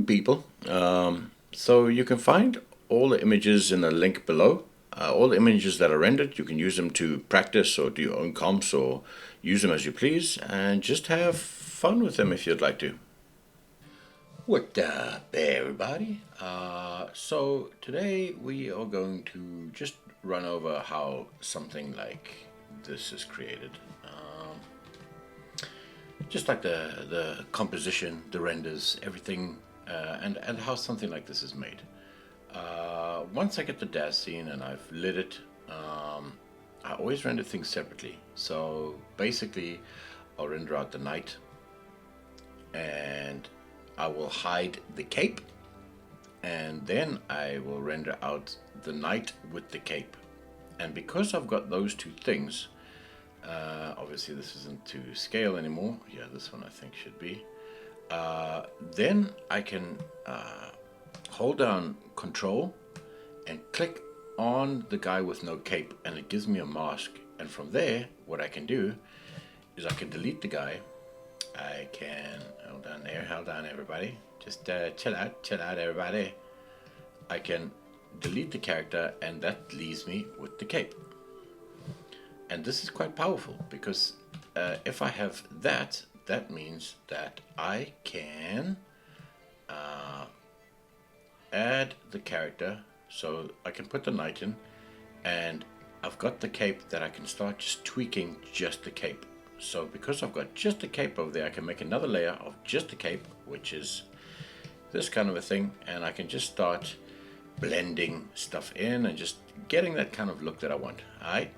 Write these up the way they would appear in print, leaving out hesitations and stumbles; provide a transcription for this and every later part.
people. So you can find all the images in the link below. All the images that are rendered, you can use them to practice or do your own comps or use them as you please and just have fun with them if you'd like to. What up, everybody? So today we are going to just run over how something like this is created. Just like the composition, the renders, everything, and how something like this is made. Once I get the DAZ scene and I've lit it, I always render things separately. So basically, I'll render out the night, and I will hide the cape, and then I will render out the night with the cape. And because I've got those two things, obviously this isn't to scale anymore. Yeah, this one I think should be. Then I can hold down Control and click on the guy with no cape, and it gives me a mask. And from there, what I can do is I can delete the guy. I can hold on everybody. Just chill out everybody. I can delete the character, and that leaves me with the cape. And this is quite powerful because if I have that, that means that I can add the character. So I can put the knight in, and I've got the cape that I can start just tweaking just the cape. So because I've got just the cape over there, I can make another layer of just the cape, which is this kind of a thing, and I can just start blending stuff in and just getting that kind of look that I want. Alright.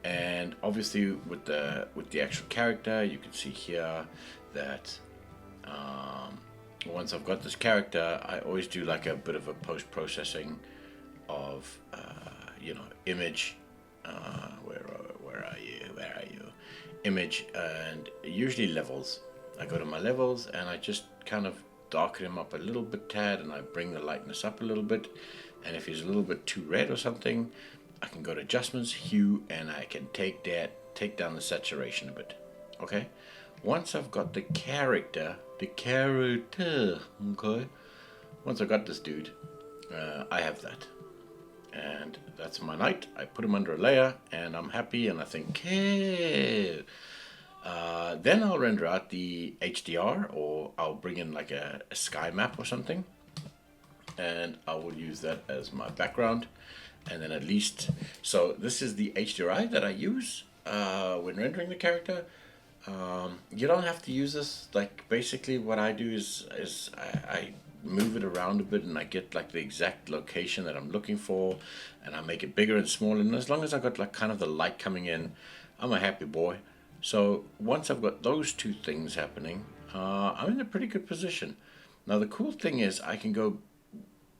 And obviously with the actual character, you can see here that once I've got this character, I always do like a bit of a post-processing of image. Where are you? Image, and usually levels. I go to my levels and I just kind of darken him up a little bit tad, and I bring the lightness up a little bit. And if he's a little bit too red or something, I can go to adjustments, hue, and I can take down the saturation a bit. Okay. Once I've got the character, okay. Once I've got this dude, I have that, and that's my knight. I put him under a layer, and I'm happy, and I think, hey. Then I'll render out the HDR, or I'll bring in like a sky map or something, and I will use that as my background. And then at least, so this is the HDRI that I use when rendering the character. You don't have to use this. Like basically what I do is I move it around a bit, and I get like the exact location that I'm looking for, and I make it bigger and smaller. And as long as I got like kind of the light coming in, I'm a happy boy. So once I've got those two things happening, I'm in a pretty good position. Now the cool thing is I can go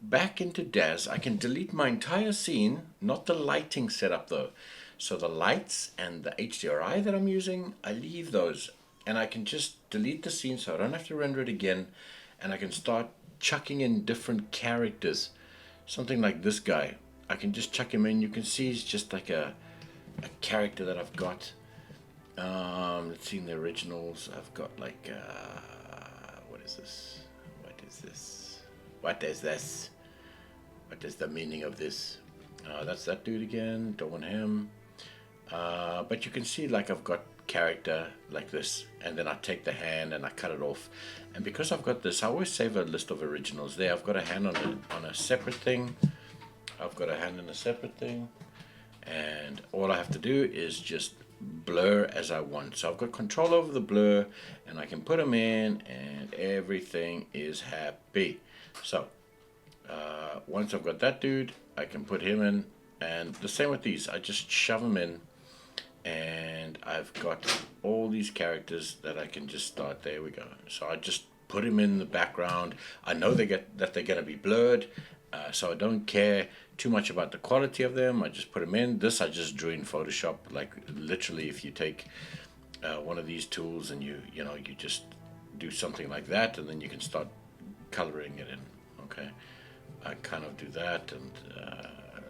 back into DAZ. I can delete my entire scene, not the lighting setup though. So the lights and the HDRI that I'm using, I leave those, and I can just delete the scene so I don't have to render it again, and I can start chucking in different characters. Something like this guy, I can just chuck him in. You can see he's just like a character that I've got. Let's see, in the originals I've got like what is this? What is the meaning of this? That's that dude again. Don't want him. But you can see like I've got character like this, and then I take the hand and I cut it off. And because I've got this, I always save a list of originals there. I've got a hand on a separate thing. And all I have to do is just blur as I want. So I've got control over the blur, and I can put them in, and everything is happy. So once I've got that dude, I can put him in, and the same with these. I just shove them in, and I've got all these characters that I can just start. There we go. So I just put him in the background. I know that they're going to be blurred, so I don't care too much about the quality of them. I just put them in. This I just drew in Photoshop. Like literally, if you take one of these tools and you just do something like that, and then you can start coloring it in. Okay, I kind of do that, and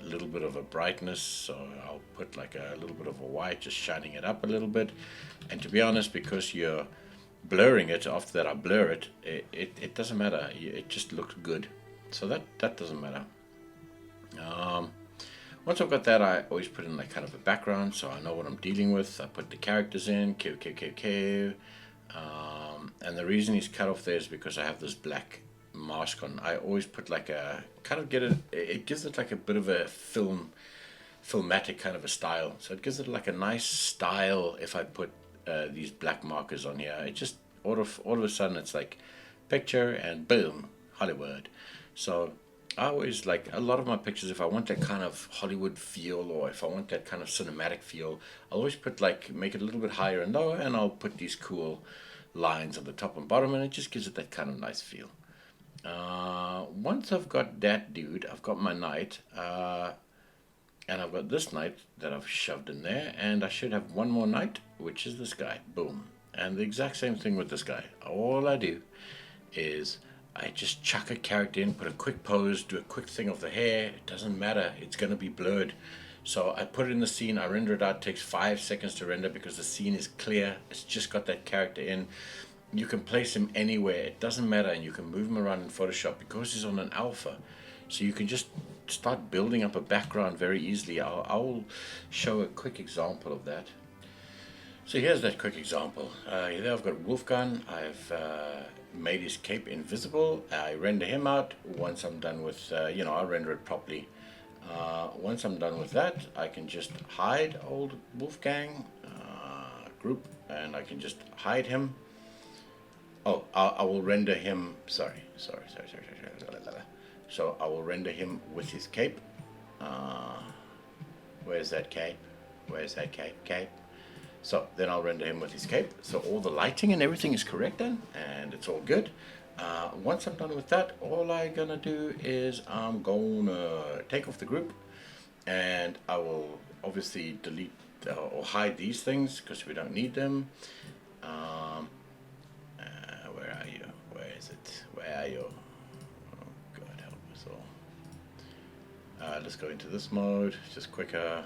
a little bit of a brightness, so I'll put like a little bit of a white, just shining it up a little bit. And to be honest, because you're blurring it, after that I blur it, it doesn't matter. It just looks good. So that doesn't matter. Once I've got that, I always put in like kind of a background so I know what I'm dealing with. I put the characters in, Q. And the reason he's cut off there is because I have this black mask on. I always put like a, kind of it gives it like a bit of a filmatic kind of a style. So it gives it like a nice style if I put these black markers on here. It just, all of a sudden it's like picture and boom, Hollywood. So I always, like a lot of my pictures, if I want that kind of Hollywood feel or if I want that kind of cinematic feel, I'll always put like, make it a little bit higher and lower, and I'll put these cool lines on the top and bottom, and it just gives it that kind of nice feel. Once I've got that dude, I've got my knight, and I've got this knight that I've shoved in there, and I should have one more knight, which is this guy. Boom. And the exact same thing with this guy. All I do is I just chuck a character in, put a quick pose, do a quick thing of the hair. It doesn't matter. It's going to be blurred. So I put it in the scene, I render it out. It takes 5 seconds to render because the scene is clear. It's just got that character in. You can place him anywhere. It doesn't matter. And you can move him around in Photoshop because he's on an alpha. So you can just start building up a background very easily. I'll show a quick example of that. So here's that quick example. Here I've got Wolfgang. I've made his cape invisible. I render him out. Once I'm done with, I'll render it properly. Once I'm done with that, I can just hide old Wolfgang group, and I can just hide him. Oh, I will render him, sorry. So I will render him with his cape. Where's that cape? Cape? So then I'll render him with his cape. So all the lighting and everything is correct then, and it's all good. Once I'm done with that, all I'm gonna do is I'm gonna take off the group, and I will obviously delete or hide these things because we don't need them. Where are you? Where is it? Where are you? Oh, God help us all. Let's go into this mode, just quicker.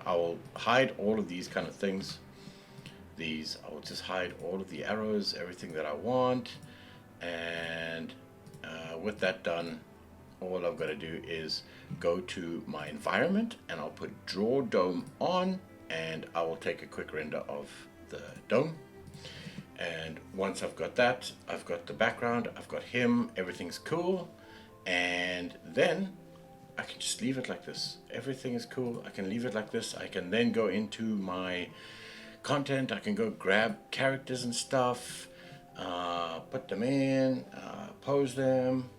I will hide all of these kind of things. I will just hide all of the arrows, everything that I want. And with that done, all I've got to do is go to my environment, and I'll put draw dome on, and I will take a quick render of the dome. And once I've got that, I've got the background, I've got him, everything's cool, and then I can just leave it like this. Everything is cool. I can leave it like this. I can then go into my content. I can go grab characters and stuff, put them in, pose them.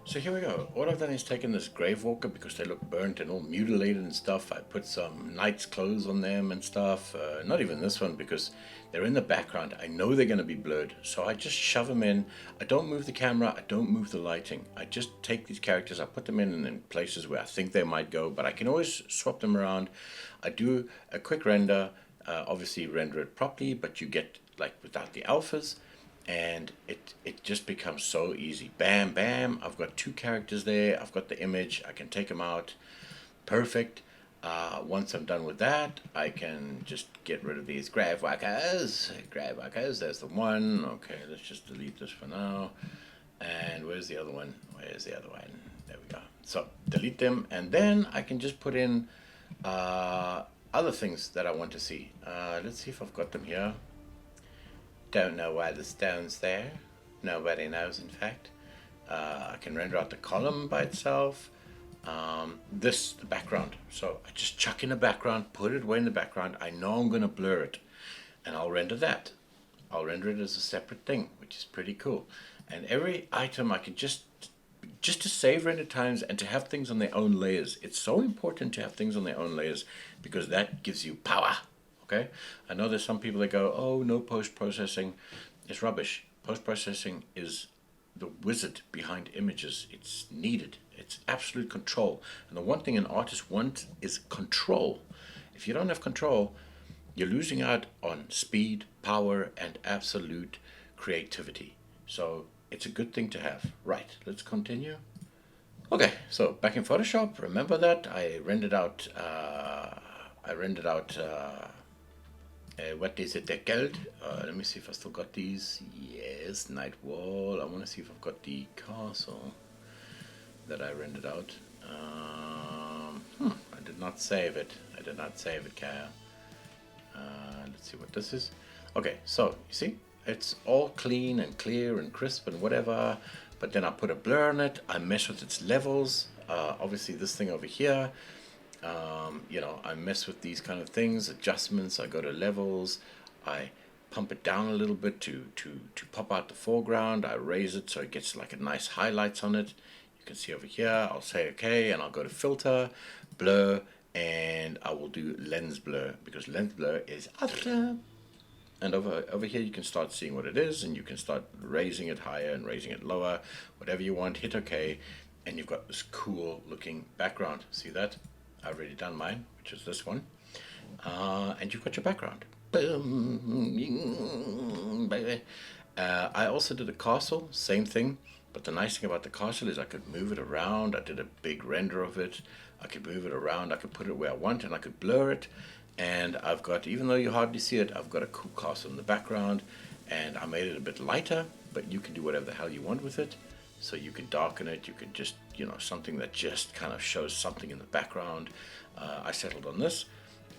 So here we go. All I've done is taken this grave walker because they look burnt and all mutilated and stuff. I put some knight's clothes on them and stuff. Not even this one because they're in the background. I know they're going to be blurred. So I just shove them in. I don't move the camera. I don't move the lighting. I just take these characters. I put them in places where I think they might go. But I can always swap them around. I do a quick render. Obviously render it properly. But you get like without the alphas. And it just becomes so easy. Bam, bam. I've got 2 characters there. I've got the image. I can take them out. Perfect. Once I'm done with that, I can just get rid of these grave whackers. There's the one. Okay, let's just delete this for now. And where's the other one? There we go. So delete them. And then I can just put in other things that I want to see. Let's see if I've got them here. Don't know why the stone's there. Nobody knows, in fact. I can render out the column by itself. The background. So I just chuck in a background, put it away in the background. I know I'm going to blur it, and I'll render that. I'll render it as a separate thing, which is pretty cool. And every item I can just to save render times and to have things on their own layers. It's so important to have things on their own layers because that gives you power. Okay, I know there's some people that go, oh, no post-processing. It's rubbish. Post-processing is the wizard behind images. It's needed. It's absolute control. And the one thing an artist wants is control. If you don't have control, you're losing out on speed, power, and absolute creativity. So it's a good thing to have. Right, let's continue. Okay, so back in Photoshop, remember that I rendered out what is it they're called? Let me see if I still got these. Yes, night wall. I want to see if I've got the castle that I rendered out. I did not save it. I did not save it, Kyle. Let's see what this is. Okay, so you see, it's all clean and clear and crisp and whatever, but then I put a blur on it. I mess with its levels. Obviously this thing over here, you know, I mess with these kind of things, adjustments. I go to levels, I pump it down a little bit to pop out the foreground. I raise it so it gets like a nice highlights on it. You can see over here, I'll say okay, and I'll go to filter, blur, and I will do lens blur, because lens blur is awesome. And over here you can start seeing what it is, and you can start raising it higher and raising it lower, whatever you want. Hit OK, and you've got this cool looking background. See that? I've already done mine, which is this one. And you've got your background. Boom, baby. I also did a castle, same thing. But the nice thing about the castle is I could move it around. I did a big render of it. I could move it around. I could put it where I want, and I could blur it. And I've got, even though you hardly see it, I've got a cool castle in the background. And I made it a bit lighter, but you can do whatever the hell you want with it. So you can darken it. You can just, you know, something that just kind of shows something in the background. I settled on this.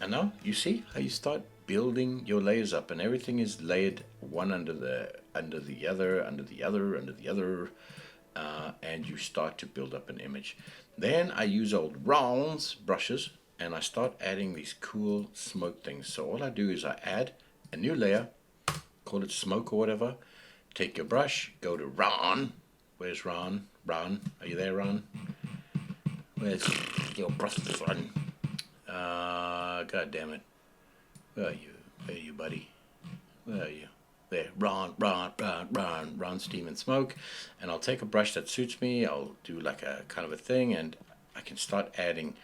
And now you see how you start building your layers up, and everything is layered one under the other, and you start to build up an image. Then I use old rounds brushes, and I start adding these cool smoke things. So all I do is I add a new layer, call it smoke or whatever. Take your brush, go to Ron. Where's Ron? Ron, are you there, Ron? Where's your brush, Ron? God damn it. Where are you? Where are you, buddy? Where are you? There, Ron, steam and smoke. And I'll take a brush that suits me. I'll do like a kind of a thing, and I can start adding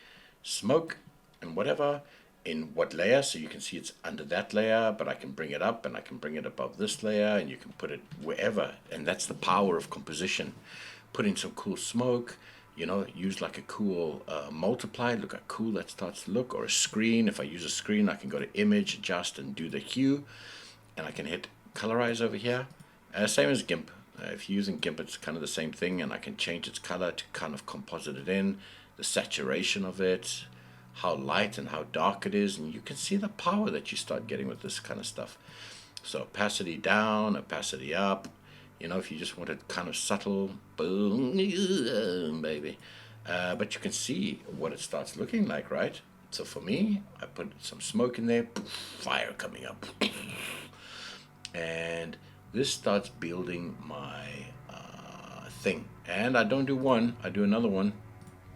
smoke and whatever in what layer. So you can see it's under that layer, but I can bring it up, and I can bring it above this layer, and you can put it wherever. And that's the power of composition. Putting some cool smoke, you know, use like a cool multiply. Look how cool that starts to look. Or a screen. If I use a screen, I can go to image, adjust, and do the hue, and I can hit colorize over here. Same as GIMP. If you're using GIMP, it's kind of the same thing, and I can change its color to kind of composite it in, the saturation of it, how light and how dark it is, and you can see the power that you start getting with this kind of stuff. So opacity down, opacity up. You know, if you just want it kind of subtle, boom, baby. But you can see what it starts looking like, right? So for me, I put some smoke in there, fire coming up. And this starts building my thing. And I don't do one, I do another one.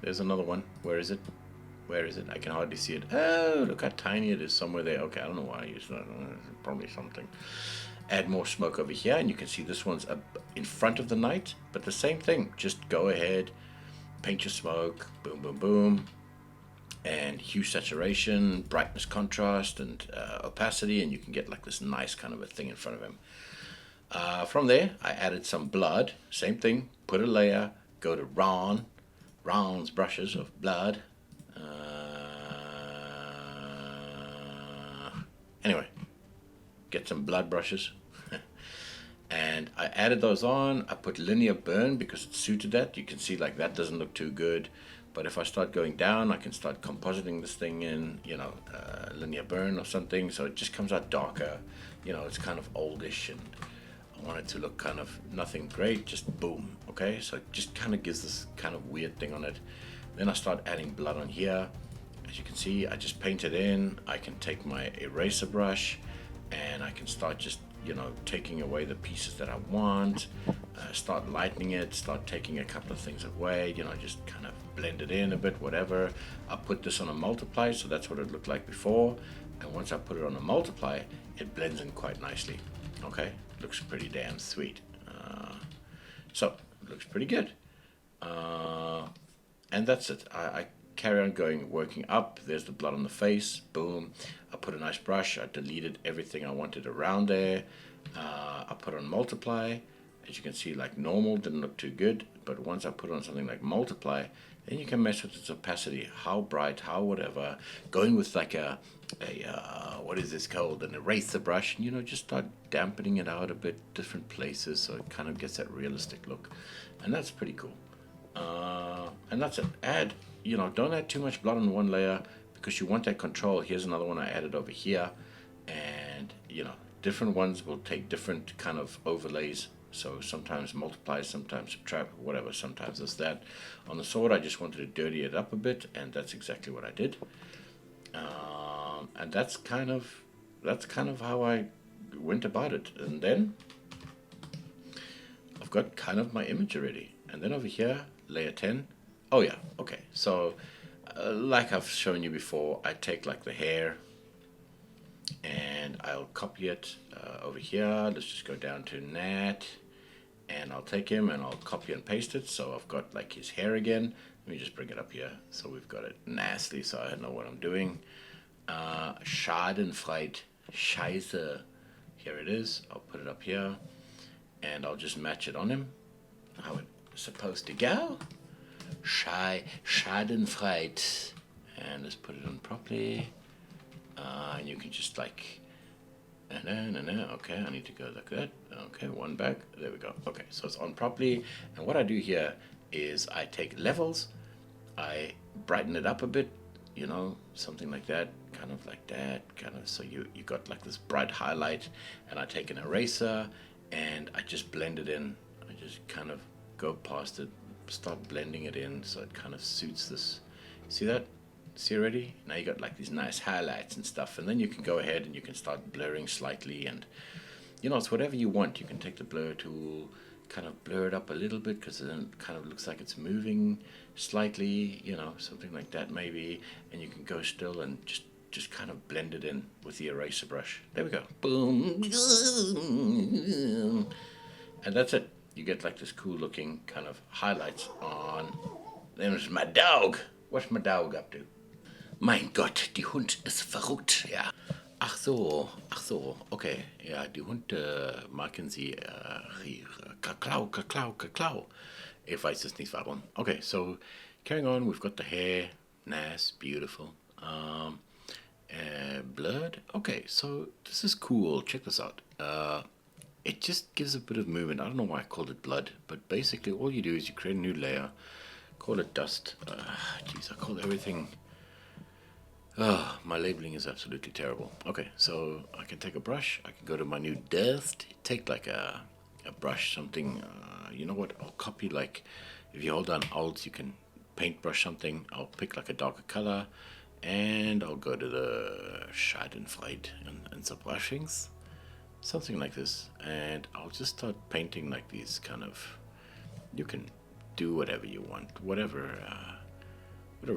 There's another one. Where is it? Where is it? I can hardly see it. Oh, look how tiny it is somewhere there. Okay, I don't know why I use that. Probably something. Add more smoke over here, and you can see this one's up in front of the night, but the same thing. Just go ahead, paint your smoke, boom, boom, boom, and hue, saturation, brightness, contrast, and opacity, and you can get like this nice kind of a thing in front of him. From there, I added some blood. Same thing. Put a layer. Go to Ron's brushes of blood. Anyway, get some blood brushes. And I added those on. I put linear burn because it suited that. You can see like that doesn't look too good. But if I start going down, I can start compositing this thing in, you know, linear burn or something. So it just comes out darker. You know, it's kind of oldish, and I want it to look kind of nothing great, just boom. Okay, so it just kind of gives this kind of weird thing on it. Then I start adding blood on here. As you can see, I just paint it in. I can take my eraser brush, and I can start just, you know, taking away the pieces that I want, start lightening it, start taking a couple of things away, you know, just kind of blend it in a bit, whatever. I put this on a multiply, so that's what it looked like before. And once I put it on a multiply, it blends in quite nicely. Okay, looks pretty damn sweet. So, it looks pretty good. And that's it. I carry on going, working up. There's the blood on the face. Boom. I put a nice brush. I deleted everything I wanted around there. I put on multiply, As you can see, like normal didn't look too good, but once I put on something like multiply, then you can mess with its opacity, how bright, how whatever. Going with like a what is this called, an eraser brush, you know, just start dampening it out a bit, different places, so it kind of gets that realistic look, and that's pretty cool. And that's it. Add, you know, don't add too much blood on one layer because you want that control. Here's another one I added over here, and you know, different ones will take different kind of overlays. So sometimes multiply, sometimes subtract, whatever, sometimes it's that. On the sword, I just wanted to dirty it up a bit, and that's exactly what I did. And that's kind of how I went about it. And then I've got kind of my image already. And then over here, layer 10. Oh yeah, okay. So like I've shown you before, I take like the hair, and I'll copy it over here. Let's just go down to Nat. And I'll take him and I'll copy and paste it. So I've got like his hair again. Let me just bring it up here. So we've got it nicely, so I know what I'm doing. Schadenfreude, Scheiße. Here it is. I'll put it up here. And I'll just match it on him. How it's supposed to go. Schadenfreude. And let's put it on properly. And you can just like... Okay, I need to go like that. Okay, one back. There we go. Okay, so it's on properly. And what I do here is I take levels, I brighten it up a bit, you know, something like that, kind of like that, kind of, so you got like this bright highlight. And I take an eraser and I just blend it in. I just kind of go past it, start blending it in so it kind of suits this. See that? See already? Now you got like these nice highlights and stuff, and then you can go ahead and you can start blurring slightly, and you know, it's whatever you want. You can take the blur tool, kind of blur it up a little bit because then it kind of looks like it's moving slightly, you know, something like that maybe, and you can go still and just kind of blend it in with the eraser brush. There we go. Boom. And that's it. You get like this cool looking kind of highlights on. There's my dog. What's my dog up to? Mein Gott, die Hund ist verrückt, ja. Ach so, okay. Ja, die Hunde machen sie Kakao, Kakao, Kakao. Ich weiß es nicht warum. Okay, so carrying on, we've got the hair, nice, beautiful. Blurred. Okay, so this is cool. Check this out. It just gives a bit of movement. I don't know why I called it blood, but basically all you do is you create a new layer, call it dust. Jeez, I call everything... Oh, my labeling is absolutely terrible. Okay, so I can take a brush. I can go to my new dust. Take like a brush, something. You know what? I'll copy like, if you hold down Alt, you can paintbrush something. I'll pick like a darker color, and I'll go to the Schadenfreude and the brushings, something like this. And I'll just start painting like these kind of. You can do whatever you want, whatever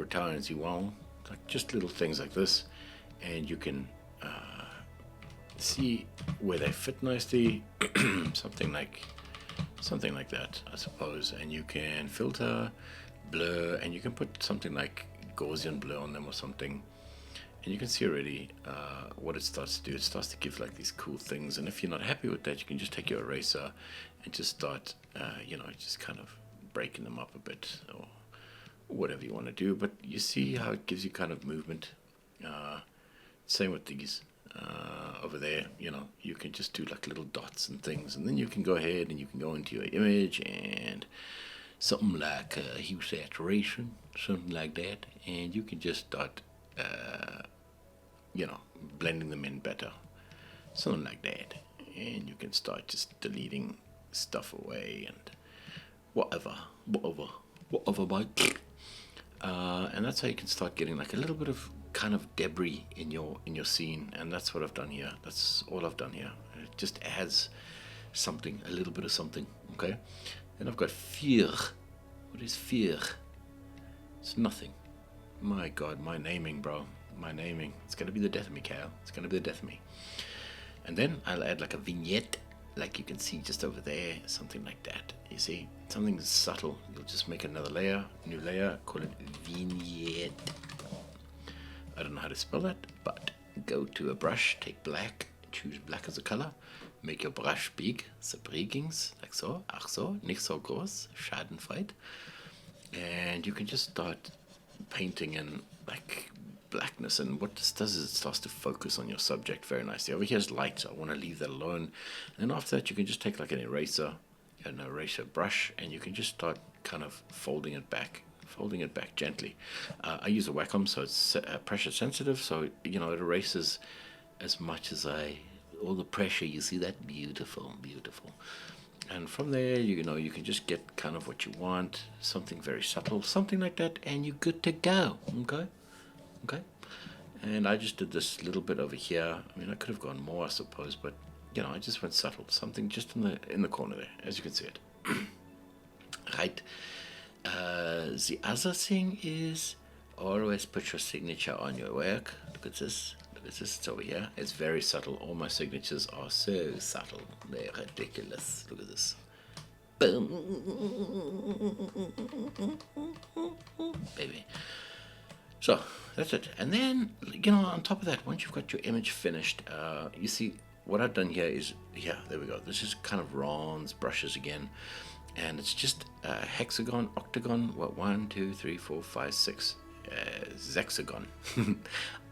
tones you want. Like just little things like this, and you can see where they fit nicely. something like that, I suppose. And you can filter, blur, and you can put something like Gaussian blur on them or something. And you can see already what it starts to do. It starts to give like these cool things. And if you're not happy with that, you can just take your eraser and just start, just kind of breaking them up a bit, or whatever you want to do. But you see how it gives you kind of movement. Same with these over there. You know, you can just do like little dots and things, and then you can go ahead and you can go into your image and something like hue saturation, something like that, and you can just start blending them in better, something like that. And you can start just deleting stuff away and whatever, mate. And that's how you can start getting like a little bit of kind of debris in your scene. And that's what I've done here. That's all I've done here. It just adds something, a little bit of something. Okay. Then I've got fear. What is fear? It's nothing. My God, my naming, bro. My naming. It's gonna be the death of me, Kale. It's gonna be the death of me. And then I'll add like a vignette, like you can see just over there, something like that. You see, something subtle. You'll just make another layer, new layer, call it vignette. I don't know how to spell that, but go to a brush, take black, choose black as a color, make your brush big, so Prägings, like so, ach so, nicht so groß, Schadenfreude. And you can just start painting in like blackness, and what this does is it starts to focus on your subject very nicely. Over here is light, so I want to leave that alone. And then after that, you can just take like an eraser brush, and you can just start kind of folding it back gently. I use a Wacom, so it's pressure sensitive, so it erases as much as all the pressure. You see that? Beautiful. And from there, you can just get kind of what you want, something very subtle, something like that, and you're good to go. Okay. And I just did this little bit over here. I mean, I could have gone more, I suppose, but I just went subtle, something just in the corner there, as you can see it. Right. The other thing is always put your signature on your work. Look at this. It's over here. It's very subtle. All my signatures are so subtle. They're ridiculous. Look at this. Boom. Baby. So, that's it. And then, on top of that, once you've got your image finished, you see what I've done here is, there we go. This is kind of Ron's brushes again. And it's just hexagon, octagon, 1, 2, 3, 4, 5, 6. Hexagon.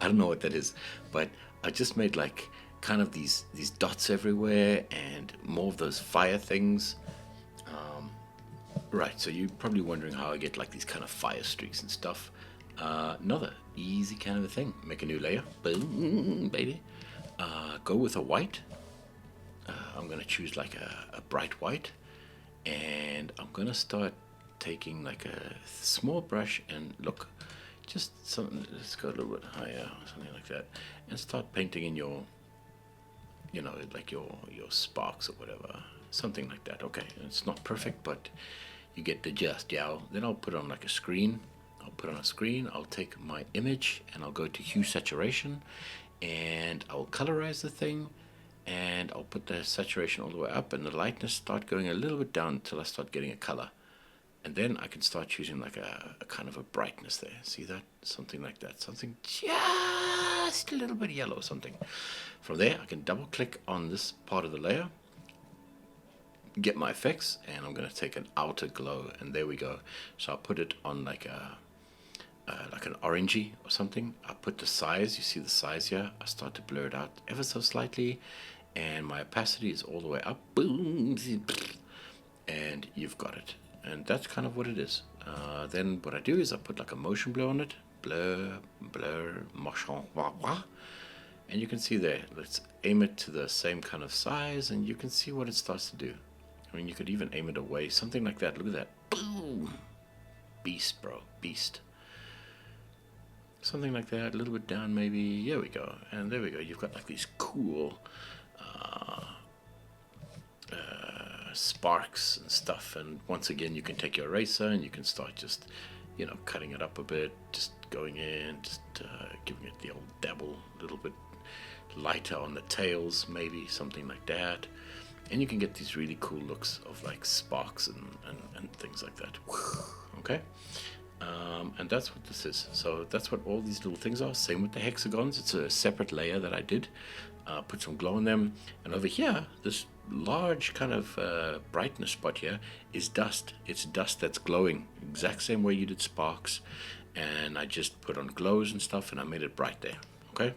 I don't know what that is, but I just made like kind of these dots everywhere and more of those fire things. Right, so you're probably wondering how I get like these kind of fire streaks and stuff. Another easy kind of a thing. Make a new layer. Boom, baby. Go with a white. I'm going to choose like a bright white. And I'm going to start taking like a small brush and look, just something, let's go a little bit higher, something like that, and start painting in your, like your sparks or whatever, something like that. Okay, it's not perfect, but you get the gist, yeah. Then I'll put on like a screen. I'll take my image and I'll go to hue saturation, and I'll colorize the thing, and I'll put the saturation all the way up and the lightness start going a little bit down until I start getting a color. And then I can start choosing like a kind of a brightness there. See that? Something like that. Something just a little bit yellow or something. From there, I can double click on this part of the layer, get my effects, and I'm going to take an outer glow, and there we go. So I'll put it on like an orangey or something. I put the size, you see the size here. I start to blur it out ever so slightly, and my opacity is all the way up. Boom, and you've got it. And that's kind of what it is. Then what I do is I put like a motion blur on it. Blur, motion, wah. And you can see there, let's aim it to the same kind of size, and you can see what it starts to do. I mean, you could even aim it away, something like that. Look at that. Boom. Beast, bro. Beast. Something like that, a little bit down maybe. Here we go. And there we go. You've got like these cool sparks and stuff. And once again, you can take your eraser and you can start just, cutting it up a bit, just going in, just giving it the old dabble, a little bit lighter on the tails, maybe something like that. And you can get these really cool looks of like sparks and things like that. Okay? And that's what this is. So that's what all these little things are. Same with the hexagons. It's a separate layer that I did. Put some glow in them. And over here, this large kind of brightness spot here is dust. It's dust that's glowing. Exact same way you did sparks. And I just put on glows and stuff, and I made it bright there. Okay?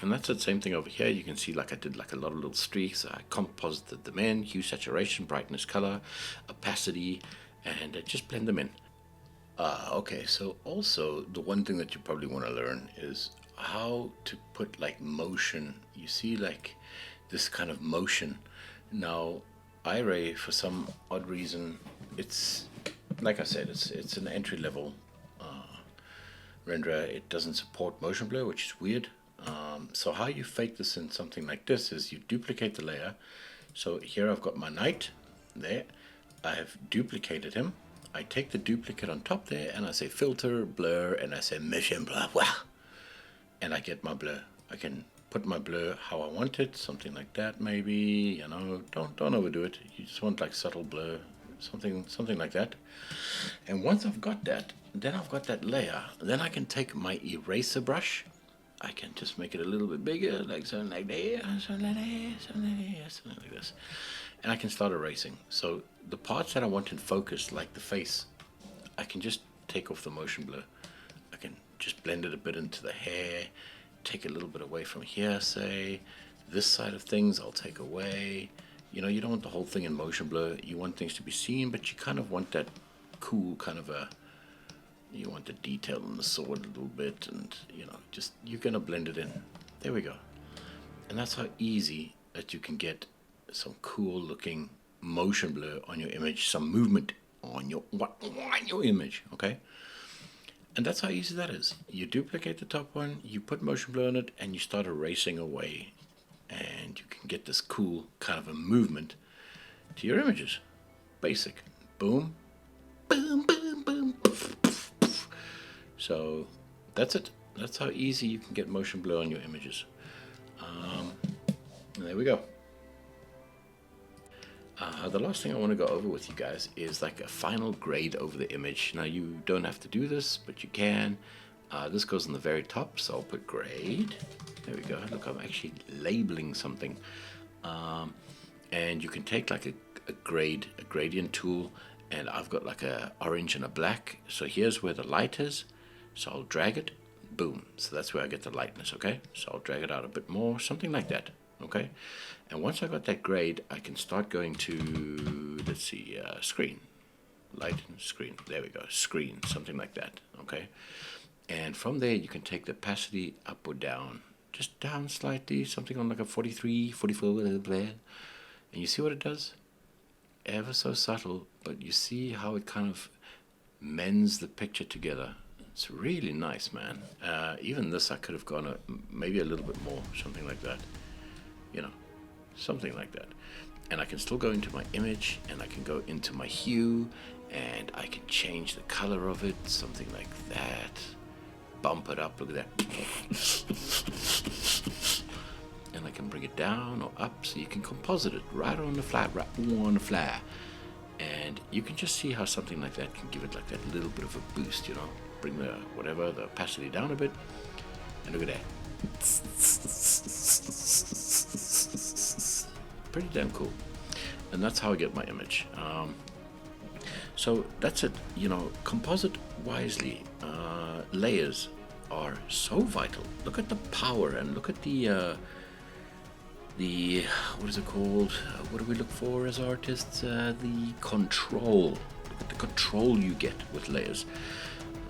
And that's the same thing over here. You can see like I did like a lot of little streaks. I composited them in. Hue, saturation, brightness, color, opacity, and just blend them in. Okay, so also the one thing that you probably want to learn is how to put like motion. You see like this kind of motion. Now, Hdri, for some odd reason, it's, like I said, it's an entry-level renderer. It doesn't support motion blur, which is weird. So how you fake this in something like this is you duplicate the layer. So here I've got my knight there. I have duplicated him. I take the duplicate on top there and I say filter, blur, and I say motion blur, and I get my blur. I can put my blur how I want it, something like that maybe, don't overdo it. You just want like subtle blur, something like that. And once I've got that, then I've got that layer. Then I can take my eraser brush. I can just make it a little bit bigger, like something like that, something like that, something like that, something like this. And I can start erasing. So the parts that I want in focus, like the face, I can just take off the motion blur. I can just blend it a bit into the hair, take a little bit away from here, say. This side of things I'll take away. You know, you don't want the whole thing in motion blur. You want things to be seen, but you kind of want that cool kind of you want the detail in the sword a little bit, and you know, just you're gonna blend it in. There we go. And that's how easy that you can get some cool looking motion blur on your image, some movement on your image, okay? And that's how easy that is. You duplicate the top one, you put motion blur on it, and you start erasing away. And you can get this cool kind of a movement to your images. Basic. Boom, boom, boom, boom, poof, poof, poof. So that's it. That's how easy you can get motion blur on your images. And there we go. The last thing I want to go over with you guys is like a final grade over the image. Now you don't have to do this, but you can. This goes on the very top, so I'll put grade. There we go. Look, I'm actually labeling something. And you can take like a gradient tool, and I've got like a orange and a black. So here's where the light is. So I'll drag it, boom. So that's where I get the lightness, okay? So I'll drag it out a bit more, something like that, okay? And once I got that grade, I can start going to, let's see, screen. Light and screen. There we go. Screen, something like that, okay? And from there, you can take the opacity up or down. Just down slightly, something on like a 43, 44, whatever. And you see what it does? Ever so subtle, but you see how it kind of mends the picture together. It's really nice, man. Even this, I could have gone maybe a little bit more, something like that. You know, something like that. And I can still go into my image, and I can go into my hue, and I can change the color of it, something like that. Bump it up, look at that. And I can bring it down or up, so you can composite it right on the flat, right on the flat. And you can just see how something like that can give it like that little bit of a boost, you know. Bring the opacity down a bit, and look at that. Pretty damn cool. And that's how I get my image. So that's it. You know, composite wisely. Layers are so vital. Look at the power, and look at the what is it called? What do we look for as artists? The control. Look at the control you get with layers.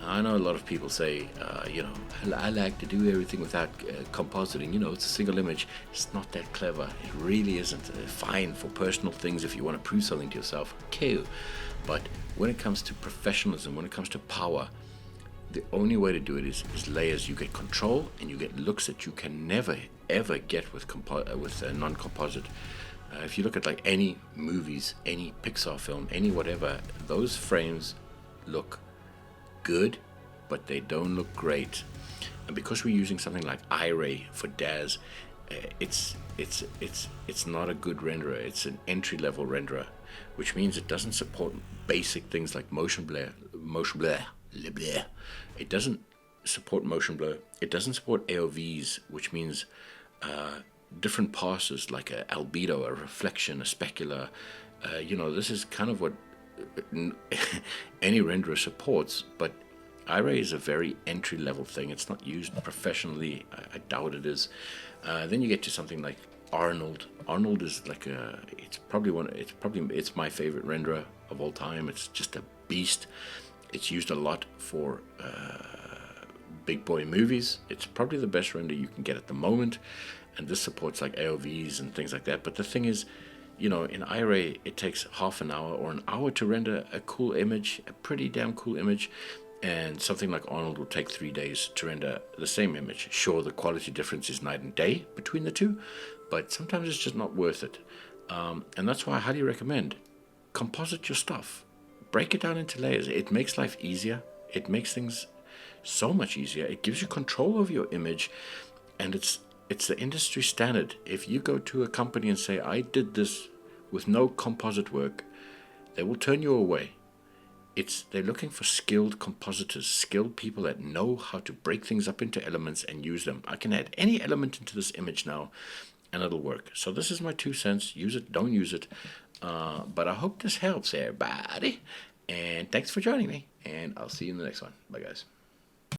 I know a lot of people say, you know, I like to do everything without compositing. You know, it's a single image. It's not that clever. It really isn't. Fine for personal things if you want to prove something to yourself. Okay. But when it comes to professionalism, when it comes to power, the only way to do it is layers. You get control, and you get looks that you can never, ever get with non-composite. If you look at like any movies, any Pixar film, any whatever, those frames look good, but they don't look great. And because we're using something like Hdri for DAZ, it's not a good renderer. It's an entry-level renderer, which means it doesn't support basic things like motion blur. It doesn't support motion blur. It doesn't support AOVs, which means different passes like a albedo, a reflection, a specular. You know, this is kind of what any renderer supports, but Hdri is a very entry-level thing. It's not used professionally. I doubt it is. Then you get to something like Arnold. Arnold is like it's my favorite renderer of all time. It's just a beast. It's used a lot for big boy movies. It's probably the best render you can get at the moment, and this supports like AOVs and things like that. But the thing is, you know, in Hdri, it takes half an hour or an hour to render a cool image, a pretty damn cool image, and something like Arnold will take 3 days to render the same image. Sure, the quality difference is night and day between the two, but sometimes it's just not worth it. And that's why I highly recommend composite your stuff. Break it down into layers. It makes life easier. It makes things so much easier. It gives you control over your image, and it's the industry standard. If you go to a company and say, I did this with no composite work, they will turn you away. they're looking for skilled compositors, skilled people that know how to break things up into elements and use them. I can add any element into this image now, and it'll work. So this is my 2 cents. Use it, don't use it. But I hope this helps everybody. And thanks for joining me. And I'll see you in the next one. Bye, guys.